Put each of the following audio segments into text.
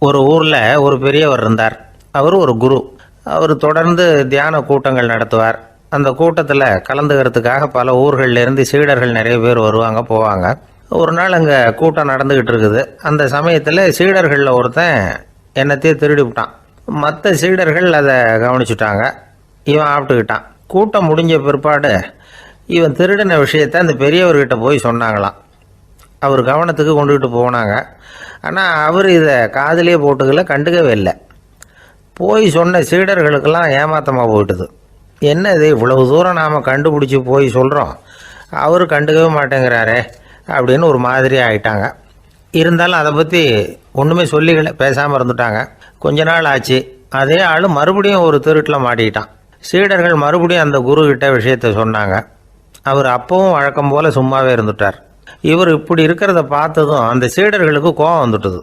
ஒரு ஊரில் ஒரு பெரியவர் இருந்தார். அவர் ஒரு குரு. அவர் தொடர்ந்து தியான கூட்டங்கள் நடத்துவார். அந்த கூட்டத்தில் கலந்துக்கிறதுக்காக பல ஊர்கள்லேருந்து சீடர்கள் நிறைய பேர் வருவாங்க போவாங்க. ஒரு நாள் அங்கே கூட்டம் நடந்துக்கிட்டு இருக்குது. அந்த சமயத்தில் சீடர்களில் ஒருத்தன் என்னத்தையே திருடி விட்டான். மற்ற சீடர்கள் அதை கவனிச்சுட்டாங்க. இவன் ஆப்பிட்டுக்கிட்டான். கூட்டம் முடிஞ்ச பிற்பாடு இவன் திருடின விஷயத்தை அந்த பெரியவர்கிட்ட போய் சொன்னாங்களாம். அவர் கவனத்துக்கு கொண்டுகிட்டு போனாங்க. ஆனால் அவர் இதை காதிலே போட்டுக்கல, கண்டுக்கவே இல்லை. போய் சொன்ன சீடர்களுக்கெல்லாம் ஏமாத்தமாக போயிட்டுது. என்ன இது, இவ்வளவு தூரம் நாம் கண்டுபிடிச்சி போய் சொல்கிறோம், அவர் கண்டுக்கவே மாட்டேங்கிறாரே அப்படின்னு ஒரு மாதிரி ஆகிட்டாங்க. இருந்தாலும் அதை பற்றி ஒன்றுமே சொல்லிக்கல, பேசாமல் இருந்துட்டாங்க. கொஞ்ச நாள் ஆச்சு. அதே ஆள் மறுபடியும் ஒரு திருட்டில் மாட்டிக்கிட்டான். சீடர்கள் மறுபடியும் அந்த குருக்கிட்ட விஷயத்தை சொன்னாங்க. அவர் அப்பவும் வழக்கம் போல் சும்மாவே இருந்துட்டார். இவர் இப்படி இருக்கிறத பார்த்ததும் அந்த சீடர்களுக்கு கோபம் வந்துட்டுது.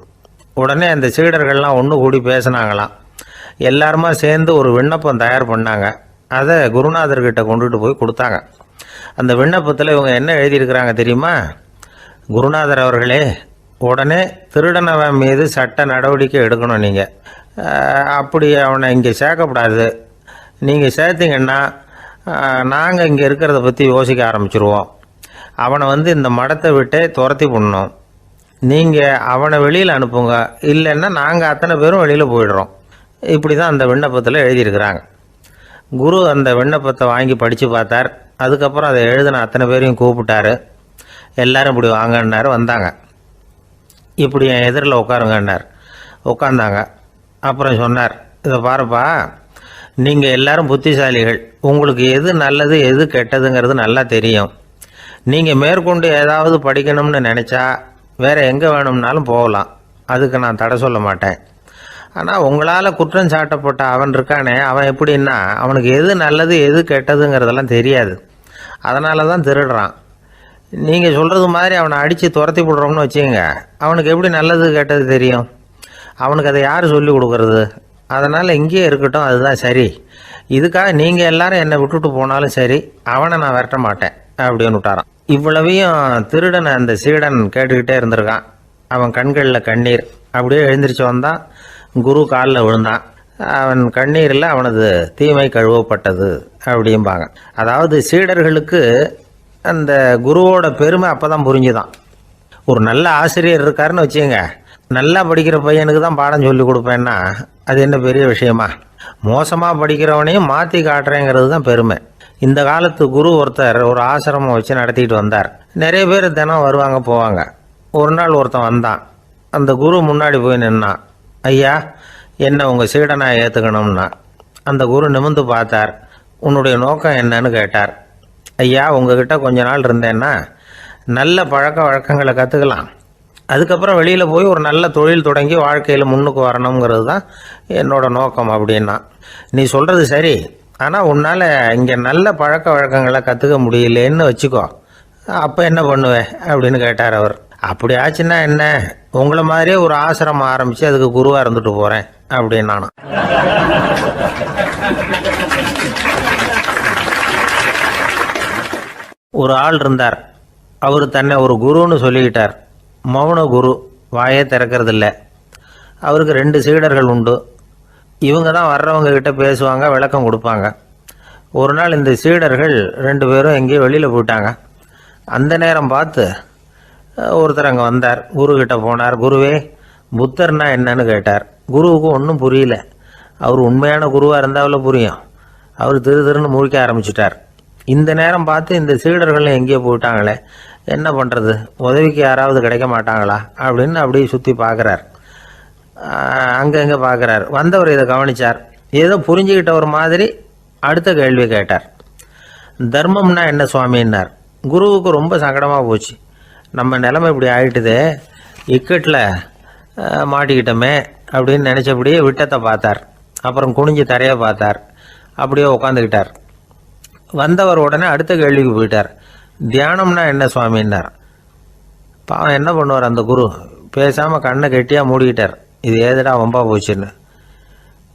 உடனே அந்த சீடர்கள்லாம் ஒன்று கூடி பேசினாங்களாம். எல்லாருமா சேர்ந்து ஒரு விண்ணப்பம் தயார் பண்ணாங்க. அதை குருநாதர்கிட்ட கொண்டுட்டு போய் கொடுத்தாங்க. அந்த விண்ணப்பத்தில் இவங்க என்ன எழுதியிருக்கிறாங்க தெரியுமா? குருநாதர் அவர்களே, உடனே திருடனவன் மீது சட்ட நடவடிக்கை எடுக்கணும். நீங்கள் அப்படி அவனை இங்கே சேர்க்கக்கூடாது. நீங்கள் சேர்த்திங்கன்னா நாங்கள் இங்கே இருக்கிறத பற்றி யோசிக்க ஆரம்பிச்சிருவோம். அவனை இந்த மடத்தை விட்டே துரத்தி பண்ணணும். நீங்கள் அவனை வெளியில் அனுப்புங்க, இல்லைன்னா நாங்கள் அத்தனை பேரும் வெளியில் போயிடுறோம். இப்படி தான் அந்த விண்ணப்பத்தில் எழுதியிருக்கிறாங்க. குரு அந்த விண்ணப்பத்தை வாங்கி படித்து பார்த்தார். அதுக்கப்புறம் அதை எழுதின அத்தனை பேரையும் கூப்பிட்டாரு. எல்லாரும் இப்படி வாங்கன்னாரு. வந்தாங்க. இப்படி என் எதிரில் உட்காருங்கன்னார். உட்காந்தாங்க. அப்புறம் சொன்னார், இதை பாருப்பா, நீங்கள் எல்லாரும் புத்திசாலிகள். உங்களுக்கு எது நல்லது எது கெட்டதுங்கிறது நல்லா தெரியும். நீங்கள் மேற்கொண்டு ஏதாவது படிக்கணும்னு நினச்சா வேறு எங்கே வேணும்னாலும் போகலாம். அதுக்கு நான் தடை சொல்ல மாட்டேன். ஆனால் உங்களால் குற்றம் சாட்டப்பட்ட அவன் இருக்கானே, அவன் எப்படின்னா அவனுக்கு எது நல்லது எது கெட்டதுங்கிறதெல்லாம் தெரியாது. அதனால தான் திருடுறான். நீங்கள் சொல்கிறது மாதிரி அவனை அடித்து துரத்தி விடுறோம்னு வச்சுங்க, அவனுக்கு எப்படி நல்லது கெட்டது தெரியும்? அவனுக்கு அதை யார் சொல்லி கொடுக்கறது? அதனால் இங்கேயே இருக்கட்டும், அதுதான் சரி. இதுக்காக நீங்கள் எல்லாரும் என்னை விட்டுட்டு போனாலும் சரி, அவனை நான் விரட்ட மாட்டேன் அப்படின்னு விட்டாரான். இவ்வளவையும் திருடனை அந்த சீடன் கேட்டுக்கிட்டே இருந்திருக்கான். அவன் கண்களில் கண்ணீர். அப்படியே எழுந்திரிச்சு வந்தான். குரு காலில் விழுந்தான். அவன் கண்ணீரில் அவனது தீமை கழுவப்பட்டது அப்படிம்பாங்க. அதாவது சீடர்களுக்கு அந்த குருவோட பெருமை அப்போ தான் புரிஞ்சுதான். ஒரு நல்ல ஆசிரியர் இருக்காருன்னு வச்சுங்க, நல்லா படிக்கிற பையனுக்கு தான் பாடம் சொல்லி கொடுப்பேன்னா அது என்ன பெரிய விஷயமா? மோசமாக படிக்கிறவனையும் மாற்றி காட்டுறேங்கிறது தான் பெருமை. இந்த காலத்து குரு ஒருத்தர் ஒரு ஆசிரமம் வச்சு நடத்திட்டு வந்தார். நிறைய பேர் தினம் வருவாங்க போவாங்க. ஒரு நாள் ஒருத்தன் வந்தான். அந்த குரு முன்னாடி போய் நின்னான். ஐயா, என்ன உங்கள் சீடனாக ஏற்றுக்கணும்னா. அந்த குரு நிமிர்ந்து பார்த்தார். உன்னுடைய நோக்கம் என்னன்னு கேட்டார். ஐயா, உங்ககிட்ட கொஞ்ச நாள் இருந்தேன்னா நல்ல பழக்க வழக்கங்களை கற்றுக்கலாம். அதுக்கப்புறம் வெளியில் போய் ஒரு நல்ல தொழில் தொடங்கி வாழ்க்கையில் முன்னுக்கு வரணுங்கிறது தான் என்னோட நோக்கம் அப்படின்னா. நீ சொல்கிறது சரி, ஆனால் உன்னால் இங்கே நல்ல பழக்க வழக்கங்களை கற்றுக்க முடியலேன்னு வச்சுக்கோ. அப்போ என்ன பண்ணுவேன் அப்படின்னு கேட்டார் அவர். அப்படி ஆச்சுன்னா என்ன, உங்களை மாதிரியே ஒரு ஆசிரமம் ஆரம்பித்து அதுக்கு குருவாக இருந்துட்டு போகிறேன் அப்படின்னு நானும். ஒரு ஆள் இருந்தார். அவர் தன்னை ஒரு குருன்னு சொல்லிக்கிட்டார். மௌன குரு, வாயே திறக்கிறதில்ல. அவருக்கு 2 சீடர்கள் உண்டு. இவங்க தான் வர்றவங்க கிட்ட பேசுவாங்க, விளக்கம் கொடுப்பாங்க. ஒரு நாள் இந்த சீடர்கள் 2 பேரும் எங்கேயோ வெளியில் போயிட்டாங்க. அந்த நேரம் பார்த்து ஒருத்தர் அங்கே வந்தார். குருக்கிட்ட போனார். குருவே, புத்தர்னா என்னன்னு கேட்டார். குருவுக்கு ஒன்றும் புரியல. அவர் உண்மையான குருவாக இருந்தாவில் புரியும். அவர் திருன்னு முழிக்க ஆரம்பிச்சிட்டார். இந்த நேரம் பார்த்து இந்த சீடர்களும் எங்கேயோ போயிட்டாங்களே, என்ன பண்ணுறது, உதவிக்கு யாராவது கிடைக்க மாட்டாங்களா அப்படின்னு அப்படியே சுற்றி பார்க்குறார். அங்கங்கே பார்க்குறார். வந்தவர் இதை கவனித்தார். ஏதோ புரிஞ்சுக்கிட்ட ஒரு மாதிரி அடுத்த கேள்வி கேட்டார். தர்மம்னா என்ன சுவாமின்னார். குருவுக்கு ரொம்ப சங்கடமாக போச்சு. நம்ம நிலைமை இப்படி ஆகிட்டுதே, இக்கட்டில் மாட்டிக்கிட்டோமே அப்படின்னு நினச்சபடியே விட்டத்தை பார்த்தார். அப்புறம் குனிஞ்சு தரையை பார்த்தார். அப்படியே உட்காந்துக்கிட்டார். வந்தவர் உடனே அடுத்த கேள்விக்கு போயிட்டார். தியானம்னா என்ன சுவாமின்னார். பாவம் என்ன பண்ணுவார் அந்த குரு, பேசாமல் கண்ணை கெட்டியாக மூடிக்கிட்டார். இது ஏதுடா வம்பா போச்சுன்னு.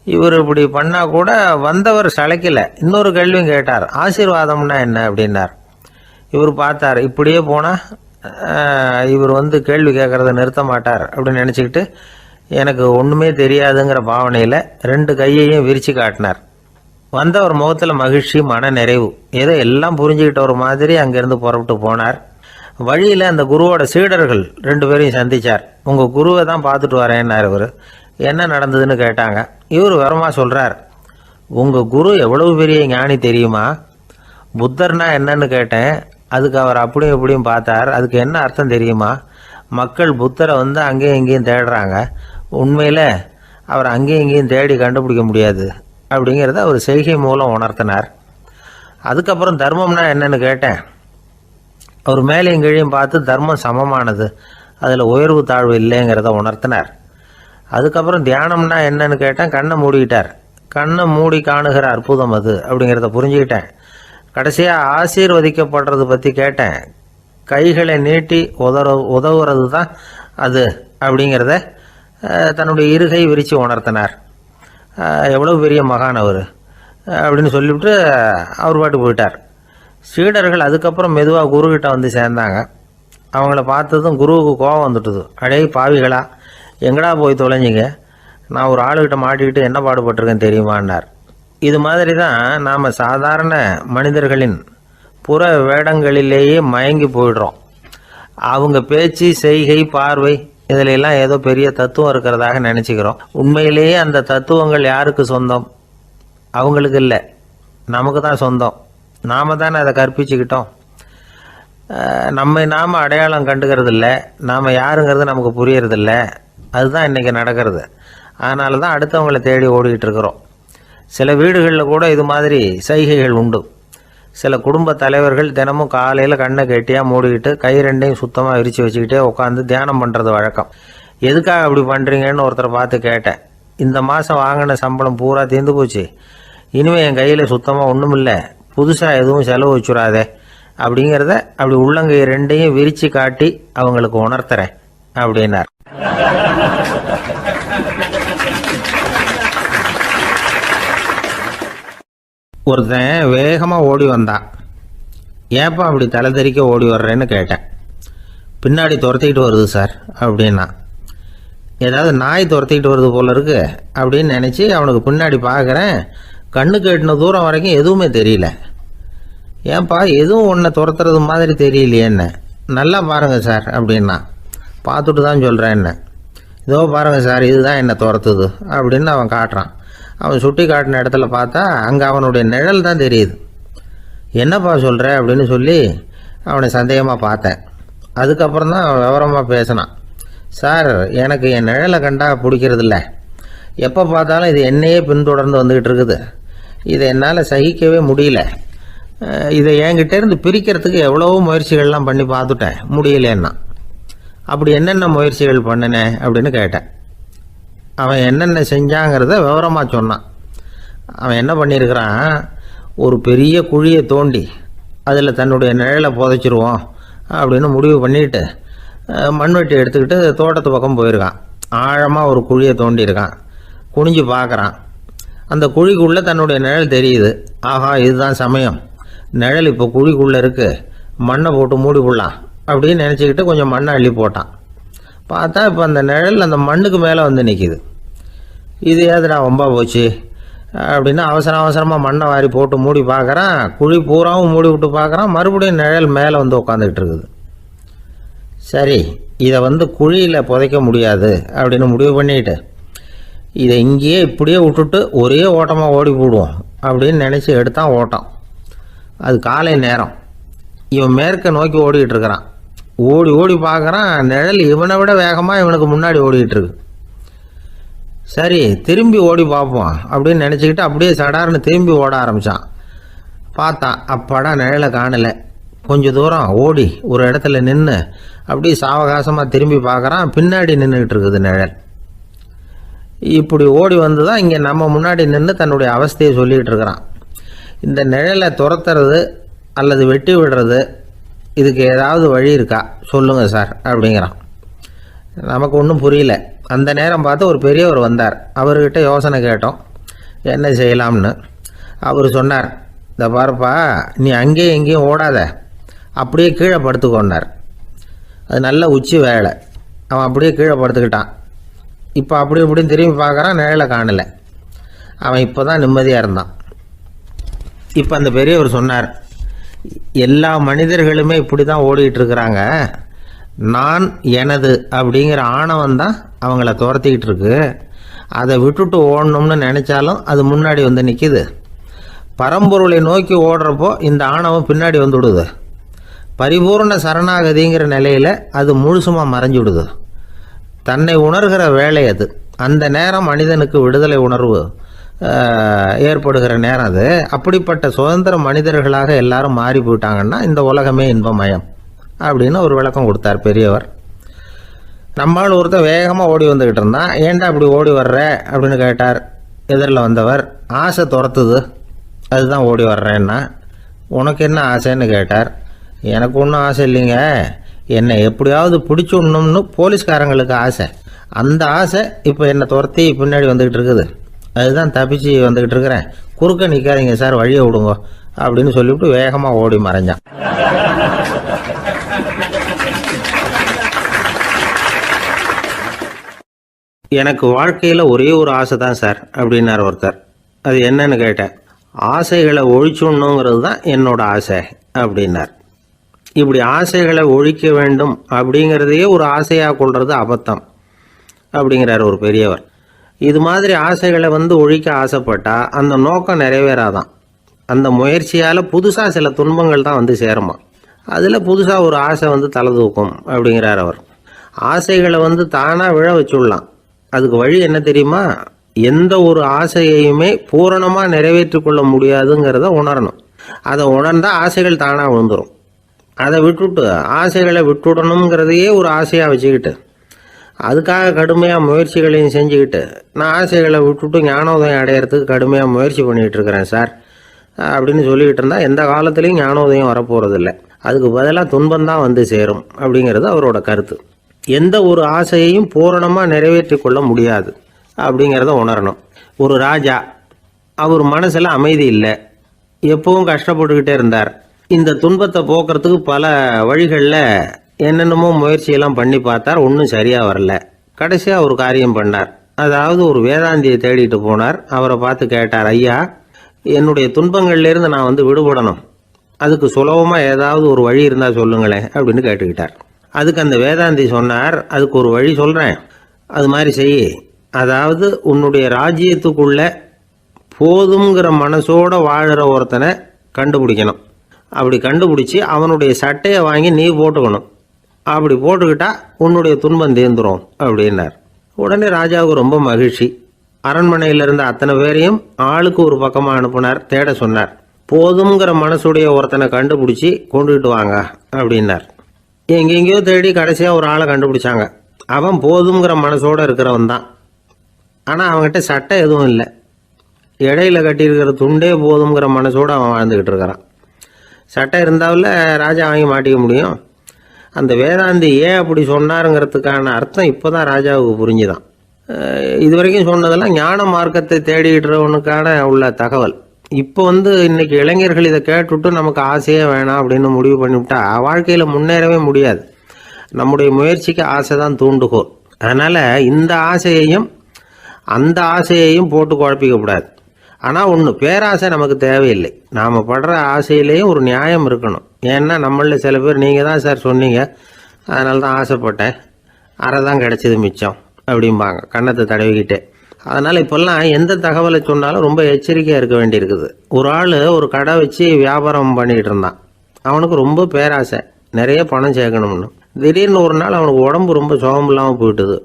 இவர் இப்படி பண்ணால் கூட வந்தவர் சளைக்கலை. இன்னொரு கேள்வியும் கேட்டார். ஆசீர்வாதம்னா என்ன அப்படின்னார். இவர் பார்த்தார். இப்படியே போனால் இவர் கேள்வி கேட்குறத நிறுத்த மாட்டார் அப்படின்னு நினச்சிக்கிட்டு எனக்கு ஒன்றுமே தெரியாதுங்கிற பாவனையில் 2 கையையும் விரித்து காட்டினார். வந்தவர் முகத்தில் மகிழ்ச்சி, மன நிறைவு, ஏதோ எல்லாம் புரிஞ்சுக்கிட்ட ஒரு மாதிரி அங்கேருந்து புறப்பட்டு போனார். வழியில் அந்த குருவோட சீடர்கள் 2 பேரையும் சந்தித்தார். உங்கள் குருவை தான் பார்த்துட்டு வரேன்னார். இவர் என்ன நடந்ததுன்னு கேட்டாங்க. இவர் விவரமாக சொல்கிறார். உங்கள் குரு எவ்வளவு பெரிய ஞானி தெரியுமா? புத்தர்னா என்னன்னு கேட்டேன். அதுக்கு அவர் அப்படியும் இப்படியும் பார்த்தார். அதுக்கு என்ன அர்த்தம் தெரியுமா? மக்கள் புத்தரை வந்து அங்கேயும் இங்கேயும் தேடுறாங்க. உண்மையில் அவர் அங்கேயும் இங்கேயும் தேடி கண்டுபிடிக்க முடியாது அப்படிங்கிறத அவர் செய்கை மூலம் உணர்த்தினார். அதுக்கப்புறம் தர்மம்னா என்னன்னு கேட்டேன். அவர் மேலேயும் கீழையும் பார்த்து தர்மம் சமமானது, அதில் உயர்வு தாழ்வு இல்லைங்கிறத உணர்த்தினார். அதுக்கப்புறம் தியானம்னா என்னன்னு கேட்டேன். கண்ணை மூடிக்கிட்டார். கண்ணை மூடி காணுகிற அற்புதம் அது அப்படிங்கிறத புரிஞ்சுக்கிட்டேன். கடைசியாக ஆசீர்வதிக்கப்படுறது பற்றி கேட்டேன். கைகளை நீட்டி உதவுறது தான் அது அப்படிங்கிறத தன்னுடைய இருகை விரித்து உணர்த்தினார். எவ்வளோ பெரிய மகான் அவர் அப்படின்னு சொல்லிவிட்டு அவர் பாட்டு போயிட்டார். சீடர்கள் அதுக்கப்புறம் மெதுவாக குருக்கிட்ட வந்து சேர்ந்தாங்க. அவங்கள பார்த்ததும் குருவுக்கு கோபம் வந்துட்டுது. அடே பாவிகளா, எங்கடா போய் தொலைஞ்சிங்க? நான் ஒரு ஆளுகிட்ட மாட்டிக்கிட்டு என்ன பாடுபட்டிருக்கேன் தெரியுமான்னார். இது மாதிரி தான் நாம் சாதாரண மனிதர்களின் புற வேடங்களிலேயே மயங்கி போயிடுறோம். அவங்க பேச்சு, செய்கை, பார்வை இதிலெல்லாம் ஏதோ பெரிய தத்துவம் இருக்கிறதாக நினச்சிக்கிறோம். உண்மையிலேயே அந்த தத்துவங்கள் யாருக்கு சொந்தம்? அவங்களுக்கு இல்லை, நமக்கு தான் சொந்தம். நாம் தானே அதை கற்பிச்சுக்கிட்டோம். நம்மை நாம் அடையாளம் கண்டுக்கிறது இல்லை. நாம் யாருங்கிறது நமக்கு புரியறதில்ல. அதுதான் இன்றைக்கி நடக்கிறது. அதனால தான் அடுத்தவங்களை தேடி ஓடிக்கிட்டு இருக்கிறோம். சில வீடுகளில் கூட இது மாதிரி சைகைகள் உண்டு. சில குடும்ப தலைவர்கள் தினமும் காலையில் கண்ணை கெட்டியாக மூடிக்கிட்டு கை 2ஐயும் சுத்தமாக விரித்து வச்சுக்கிட்டே உட்காந்து தியானம் பண்ணுறது வழக்கம். எதுக்காக அப்படி பண்ணுறீங்கன்னு ஒருத்தரை பார்த்து கேட்டேன். இந்த மாதம் வாங்கின சம்பளம் பூரா தீர்ந்து போச்சு, இனிமேல் என் கையில் சுத்தமாக ஒன்றும் இல்லை, புதுசாக எதுவும் செலவு வச்சுடாதே அப்படிங்கிறத அப்படி உள்ளங்கை 2ஐயும் விரித்து காட்டி அவங்களுக்கு உணர்த்துறேன் அப்படின்னார். ஒருத்தன் வேகமாக ஓடி வந்தான். ஏப்பா அப்படி தலை தெறிக்க ஓடி வர்றேன்னு கேட்டேன். பின்னாடி துரத்திக்கிட்டு வருது சார் அப்படின்னா. ஏதாவது நாய் துரத்திக்கிட்டு வருது போல இருக்கு அப்படின்னு நினச்சி அவனுக்கு பின்னாடி பார்க்குறேன். கண்ணுக்கு எட்டின தூரம் வரைக்கும் எதுவுமே தெரியல. ஏன்பா எதுவும் ஒன்றை துரத்துறது மாதிரி தெரியலையே என்ன? நல்லா பாருங்கள் சார் அப்படின்னா. பார்த்துட்டு தான் சொல்கிறேன் என்ன. இதோ பாருங்கள் சார், இதுதான் என்னை துரத்துது அப்படின்னு அவன் காட்டுறான். அவன் சுட்டி காட்டின இடத்துல பார்த்தா அங்கே அவனுடைய நிழல் தான் தெரியுது. என்னப்பா சொல்கிற அப்படின்னு சொல்லி அவனை சந்தேகமாக பார்த்தேன். அதுக்கப்புறம் தான் அவன் விவரமாக பேசினான். சார், எனக்கு என் நிழலை கண்டா பிடிக்கிறதில்ல. எப்போ பார்த்தாலும் இது என்னையே பின்தொடர்ந்து வந்துக்கிட்டு இருக்குது. இதை என்னால் சகிக்கவே முடியல. இதை என்கிட்டேருந்து பிரிக்கிறதுக்கு எவ்வளவோ முயற்சிகள்லாம் பண்ணி பார்த்துட்டேன், முடியலன்னா. அப்படி என்னென்ன முயற்சிகள் பண்ணினேன் அப்படின்னு கேட்டேன். அவன் என்னென்ன செஞ்சாங்கிறத விவரமாக சொன்னான். அவன் என்ன பண்ணியிருக்கிறான், ஒரு பெரிய குழியை தோண்டி அதில் தன்னுடைய நிழலை புதைச்சிருவோம் அப்படின்னு முடிவு பண்ணிட்டு மண்வெட்டி எடுத்துக்கிட்டு தோட்டத்து பக்கம் போயிருக்கான். ஆழமாக ஒரு குழியை தோண்டியிருக்கான். குனிஞ்சு பார்க்குறான். அந்த குழிக்குள்ளே தன்னுடைய நிழல் தெரியுது. ஆஹா, இதுதான் சமயம், நிழல் இப்போ குழிக்குள்ளே இருக்குது, மண்ணை போட்டு மூடி விடலாம் அப்படின்னு நினச்சிக்கிட்டு கொஞ்சம் மண்ணை அள்ளி போட்டான். பார்த்தா இப்போ அந்த நிழல் அந்த மண்ணுக்கு மேலே வந்து நிற்கிது. இது ஏதுடா வம்பா போச்சு அப்படின்னு அவசரமாக மண்ணை வாரி போட்டு மூடி பார்க்குறான். குழி பூராவும் மூடி விட்டு பார்க்குறான். மறுபடியும் நிழல் மேலே வந்து உட்காந்துக்கிட்டு இருக்குது. சரி, இதை வந்து குழியில் புதைக்க முடியாது அப்படின்னு முடிவு பண்ணிட்டு இதை இங்கேயே இப்படியே விட்டுட்டு ஒரே ஓட்டமாக ஓடி போடுவோம் அப்படின்னு நினச்சி எடுத்தான் ஓட்டம். அது காலை நேரம். இவன் மேற்க நோக்கி ஓடிக்கிட்டு இருக்கிறான். ஓடி ஓடி பார்க்குறான், நிழல் இவனை விட வேகமாக இவனுக்கு முன்னாடி ஓடிக்கிட்டு இருக்கு. சரி, திரும்பி ஓடி பார்ப்போம் அப்படின்னு நினச்சிக்கிட்டு அப்படியே சடார்னு திரும்பி ஓட ஆரம்பித்தான். பார்த்தான், அப்பாடா நிழலை காணலை. கொஞ்சம் தூரம் ஓடி ஒரு இடத்துல நின்று அப்படியே சாவகாசமாக திரும்பி பார்க்குறான். பின்னாடி நின்றுக்கிட்டு இருக்குது நிழல். இப்படி ஓடி வந்து தான் இங்கே நம்ம முன்னாடி நின்று தன்னுடைய அவஸ்தையை சொல்லிகிட்டு இருக்கிறான். இந்த நிழலை துரத்துறது அல்லது வெட்டி விடுறது, இதுக்கு ஏதாவது வழி இருக்கா சொல்லுங்கள் சார் அப்படிங்கிறான். நமக்கு ஒன்றும் புரியல. அந்த நேரம் பார்த்து ஒரு பெரியவர் வந்தார். அவர்கிட்ட யோசனை கேட்டோம், என்ன செய்யலாம்னு. அவர் சொன்னார், இந்த பாருப்பா, நீ அங்கேயும் எங்கேயும் ஓடாத, அப்படியே கீழே படுத்துக்கொண்டார். அது நல்ல உச்சி வேலை. அவன் அப்படியே கீழே படுத்துக்கிட்டான். இப்போ அப்படி இப்படின்னு திரும்பி பார்க்குறான், நிழலை காணலை. அவன் இப்போ தான் நிம்மதியாக இருந்தான். இப்போ அந்த பெரியவர் சொன்னார், எல்லா மனிதர்களுமே இப்படி தான் ஓடிக்கிட்டு இருக்கிறாங்க. நான் எனது அப்படிங்கிற ஆணவம் தான் அவங்கள துரத்திக்கிட்டு இருக்கு. அதை விட்டுட்டு ஓடணும்னு நினச்சாலும் அது முன்னாடி வந்து நிற்கிது. பரம்பொருளை நோக்கி ஓடுறப்போ இந்த ஆணவம் பின்னாடி வந்து விடுது. பரிபூர்ண சரணாகதிங்கிற நிலையில் அது முழுசுமாக மறைஞ்சு விடுது. தன்னை உணர்கிற வேலை அது. அந்த நேரம் மனிதனுக்கு விடுதலை உணர்வு ஏற்படுகிற நேரம் அது. அப்படிப்பட்ட சுதந்திர மனிதர்களாக எல்லாரும் மாறி போயிட்டாங்கன்னா இந்த உலகமே இன்பமயம் அப்படின்னு ஒரு விளக்கம் கொடுத்தார் பெரியவர். நம்மால் ஒருத்தர் வேகமாக ஓடி வந்துக்கிட்டு இருந்தான். ஏன்டா அப்படி ஓடி வர்ற அப்படின்னு கேட்டார் எதிரில் வந்தவர். ஆசை துரத்துது, அதுதான் ஓடி வர்றேன்னா. உனக்கு என்ன ஆசைன்னு கேட்டார். எனக்கு ஒன்றும் ஆசை இல்லைங்க, என்னை எப்படியாவது பிடிச்சுடணும்னு போலீஸ்காரங்களுக்கு ஆசை. அந்த ஆசை இப்போ என்னை துரத்தி பின்னாடி வந்துக்கிட்டு இருக்குது. அதுதான் தப்பிச்சு வந்துக்கிட்டு இருக்கிறேன். குறுக்க நிற்காதீங்க சார், வழியை விடுங்க அப்படின்னு சொல்லிவிட்டு வேகமாக ஓடி மறைஞ்சான். எனக்கு வாழ்க்கையில் ஒரே ஒரு ஆசை தான் சார் அப்படின்னார் ஒருத்தர். அது என்னன்னு கேட்டேன். ஆசைகளை ஒழிச்சுடணுங்கிறது தான் என்னோட ஆசை அப்படின்னார். இப்படி ஆசைகளை ஒழிக்க வேண்டும் அப்படிங்கிறதையே ஒரு ஆசையாக கொள்வது அபத்தம் அப்படிங்கிறார் ஒரு பெரியவர். இது மாதிரி ஆசைகளை ஒழிக்க ஆசைப்பட்டா அந்த நோக்கம் நிறைவேறாதான். அந்த முயற்சியால் புதுசாக சில துன்பங்கள் தான் சேருமா. அதில் புதுசாக ஒரு ஆசை தலை தூக்கும் அப்படிங்கிறார் அவர். ஆசைகளை தானாக விழ வச்சுடலாம். அதுக்கு வழி என்ன தெரியுமா? எந்த ஒரு ஆசையையுமே பூரணமாக நிறைவேற்றி கொள்ள முடியாதுங்கிறத உணரணும். அதை உணர்ந்தால் ஆசைகள் தானாக விழுந்துடும். அதை விட்டுட்டு ஆசைகளை விட்டுடணுங்கிறதையே ஒரு ஆசையாக வச்சுக்கிட்டு அதுக்காக கடுமையாக முயற்சிகளையும் செஞ்சுக்கிட்டு நான் ஆசைகளை விட்டுட்டு ஞானோதயம் அடையிறதுக்கு கடுமையாக முயற்சி பண்ணிகிட்டு இருக்கிறேன் சார் அப்படின்னு சொல்லிக்கிட்டு இருந்தால் எந்த காலத்துலேயும் ஞானோதயம் வரப்போகிறதில்ல. அதுக்கு பதிலாக துன்பந்தான் சேரும் அப்படிங்கிறது அவரோட கருத்து. எந்த ஒரு ஆசையையும் பூரணமாக நிறைவேற்றி கொள்ள முடியாது அப்படிங்கிறத உணரணும். ஒரு ராஜா, அவர் மனசில் அமைதி இல்லை, எப்பவும் கஷ்டப்பட்டுக்கிட்டே இருந்தார். இந்த துன்பத்தை போக்குறதுக்கு பல வழிகளில் என்னென்னமோ முயற்சியெல்லாம் பண்ணி பார்த்தார். ஒன்றும் சரியாக வரல. கடைசியாக ஒரு காரியம் பண்ணார். அதாவது ஒரு வேதாந்தியை தேடிட்டு போனார். அவரை பார்த்து கேட்டார், ஐயா, என்னுடைய துன்பங்கள்லேருந்து நான் விடுபடணும், அதுக்கு சுலபமாக ஏதாவது ஒரு வழி இருந்தால் சொல்லுங்களேன் அப்படின்னு கேட்டுக்கிட்டார். அதுக்கு அந்த வேதாந்தி சொன்னார், அதுக்கு ஒரு வழி சொல்கிறேன், அது மாதிரி செய். அதாவது உன்னுடைய ராஜ்யத்துக்குள்ள போதுங்கிற மனசோட வாழ்கிற ஒருத்தனை கண்டுபிடிக்கணும். அப்படி கண்டுபிடிச்சி அவனுடைய சட்டையை வாங்கி நீ போட்டுக்கணும். அப்படி போட்டுக்கிட்டா உன்னுடைய துன்பம் தீர்ந்துடும் அப்படின்னார். உடனே ராஜாவுக்கு ரொம்ப மகிழ்ச்சி. அரண்மனையில் இருந்த அத்தனை பேரையும் ஆளுக்கு ஒரு பக்கமாக அனுப்புனார், தேட சொன்னார். போதுங்கிற மனசுடைய ஒருத்தனை கண்டுபிடிச்சி கொண்டுகிட்டு வாங்க அப்படின்னார். எங்கெங்கேயோ தேடி கடைசியாக ஒரு ஆளை கண்டுபிடிச்சாங்க. அவன் போதுங்கிற மனசோடு இருக்கிறவன் தான். ஆனால் அவன்கிட்ட சட்டை எதுவும் இல்லை. இடையில கட்டியிருக்கிற துண்டே போதுங்கிற மனசோடு அவன் வாழ்ந்துக்கிட்டு இருக்கிறான். சட்டை இருந்தாவில் ராஜா வாங்கி மாட்டிக்க முடியும். அந்த வேதாந்தி ஏன் அப்படி சொன்னாருங்கிறதுக்கான அர்த்தம் இப்போ தான் ராஜாவுக்கு புரிஞ்சுதான். இது வரைக்கும் சொன்னதெல்லாம் ஞான மார்க்கத்தை தேடிக்கிட்டுறவனுக்கான உள்ள தகவல். இப்போ இன்னைக்கு இளைஞர்கள் இதை கேட்டுவிட்டு நமக்கு ஆசையே வேணாம் அப்படின்னு முடிவு பண்ணிவிட்டா வாழ்க்கையில் முன்னேறவே முடியாது. நம்முடைய முயற்சிக்கு ஆசை தான் தூண்டுகோல். அதனால் இந்த ஆசையையும் அந்த ஆசையையும் போட்டு குழப்பிக்கக்கூடாது. ஆனால் ஒன்று, பேராசை நமக்கு தேவையில்லை. நாம் படுற ஆசையிலேயும் ஒரு நியாயம் இருக்கணும். ஏன்னா நம்மளில் சில பேர் நீங்கள் தான் சார் சொன்னீங்க, அதனால தான் ஆசைப்பட்டேன், அரை தான் கிடச்சிது மிச்சம் அப்படிம்பாங்க கன்னத்தை தடவிக்கிட்டே. அதனால் இப்போல்லாம் எந்த தகவலை சொன்னாலும் ரொம்ப எச்சரிக்கையாக இருக்க வேண்டியிருக்குது. ஒரு ஆள் ஒரு கடை வச்சு வியாபாரம் பண்ணிக்கிட்டு இருந்தான். அவனுக்கு ரொம்ப பேராசை, நிறைய பணம் சேர்க்கணும்னு. திடீர்னு ஒரு நாள் அவனுக்கு உடம்பு ரொம்ப சுகம் இல்லாமல் போயிட்டுது.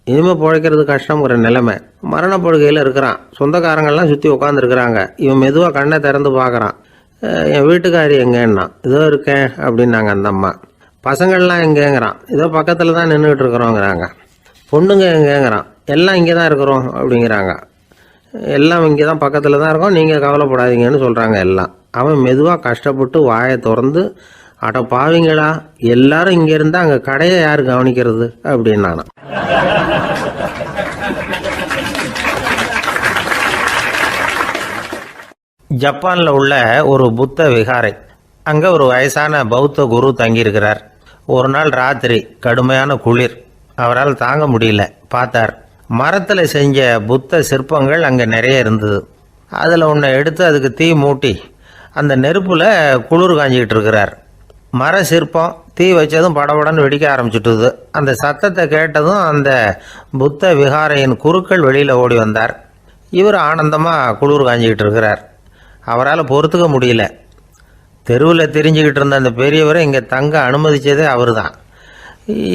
இனிமேல் பிழைக்கிறது கஷ்டங்கிற நிலைமை. மரணப்படுகையில் இருக்கிறான். சொந்தக்காரங்கள்லாம் சுற்றி உட்காந்துருக்குறாங்க. இவன் மெதுவாக கண்ணை திறந்து பார்க்குறான். என் வீட்டுக்காரி எங்கேன்னா, இதோ இருக்கேன் அப்படின்னாங்க அந்த அம்மா. பசங்கள்லாம் எங்கேங்கிறான். இதோ பக்கத்தில் தான் நின்றுக்கிட்டு இருக்கிறோங்கிறாங்க. பொண்ணுங்க எங்கேங்கிறான். எல்லாம் இங்கே தான் இருக்கிறோம் அப்படிங்கிறாங்க. எல்லாம் இங்கே தான் பக்கத்தில் தான் இருக்கோம், நீங்கள் கவலைப்படாதீங்கன்னு சொல்கிறாங்க எல்லாம். அவன் மெதுவாக கஷ்டப்பட்டு வாயை திறந்து, அட பாவிங்களா, எல்லாரும் இங்கே இருந்தால் அங்கே கடையை யார் கவனிக்கிறது அப்படின்னானா. ஜப்பானில் உள்ள ஒரு புத்த விகாரை, அங்கே ஒரு வயசான பௌத்த குரு தங்கியிருக்கிறார். ஒரு நாள் ராத்திரி கடுமையான குளிர், அவரால் தாங்க முடியல. பார்த்தார், மரத்தில் செஞ்ச புத்த சிற்பங்கள் அங்கே நிறைய இருந்தது. அதில் ஒன்று எடுத்து அதுக்கு தீ மூட்டி அந்த நெருப்பில் குளிர் காஞ்சிக்கிட்டு இருக்கிறார். மர சிற்பம் தீ வச்சதும் படபடன்னு வெடிக்க ஆரம்பிச்சுட்டுது. அந்த சத்தத்தை கேட்டதும் அந்த புத்த விகாரையின் குருக்கள் வெளியில் ஓடி வந்தார். இவர் ஆனந்தமாக குளிர் காஞ்சிக்கிட்டு இருக்கிறார். அவரால் பொறுத்துக்க முடியல. தெருவில் தெரிஞ்சுக்கிட்டு இருந்த அந்த பெரியவரை இங்கே தங்க அனுமதித்ததே அவர் தான்.